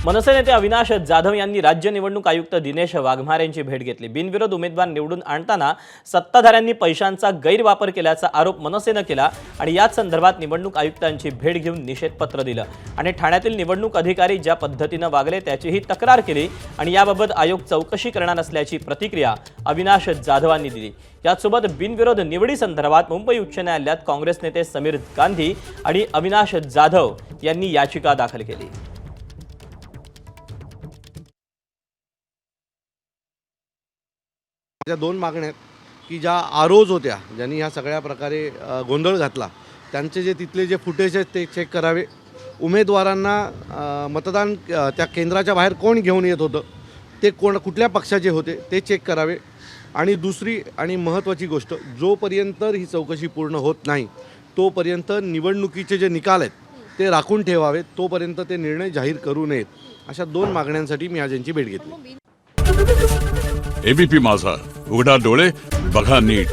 मनसे नेते अविनाश जाधव यांनी राज्य निवडणूक आयुक्त दिनेश वाघमारे यांची भेट घेतली। बिनविरोध उमेदवार निवडून आणताना सत्ताधाऱ्यांनी पैशांचा गैरवापर केल्याचा आरोप मनसेने केला आणि याच संदर्भात निवडणूक आयुक्तांची भेट घेऊन निषेधपत्र दिलं आणि ठाण्यातील निवडणूक अधिकारी ज्या पद्धतीने वागले त्याचीही तक्रार केली आणि याबाबत आयोग चौकशी करणार असल्याची प्रतिक्रिया अविनाश जाधवांनी दिली। यासोबत बिनविरोध निवडी संदर्भात मुंबई उच्च न्यायालयात काँग्रेस नेते समीर गांधी आणि अविनाश जाधव यांनी याचिका दाखल केली। ज्या दोन मागण्या आहेत की ज्या आरोज होत्या, ज्यांनी ह्या सगळ्या प्रकारे गोंधळ घातला, त्यांचे जे तिथले जे फुटेज आहेत ते चेक करावे। उमेदवारांना मतदान त्या केंद्राच्या बाहेर कोण घेऊन येत होतं, ते कुठल्या पक्षाचे होते ते चेक करावे। आणि दुसरी आणि महत्त्वाची गोष्ट, जोपर्यंत ही चौकशी पूर्ण होत नाही तोपर्यंत निवडणुकीचे जे निकाल आहेत ते राखून ठेवावेत, तोपर्यंत ते निर्णय जाहीर करू नयेत। अशा दोन मागण्यांसाठी मी आज यांची भेट घेतली। एबीपी माझा, उघडा डोळे बघा नीट।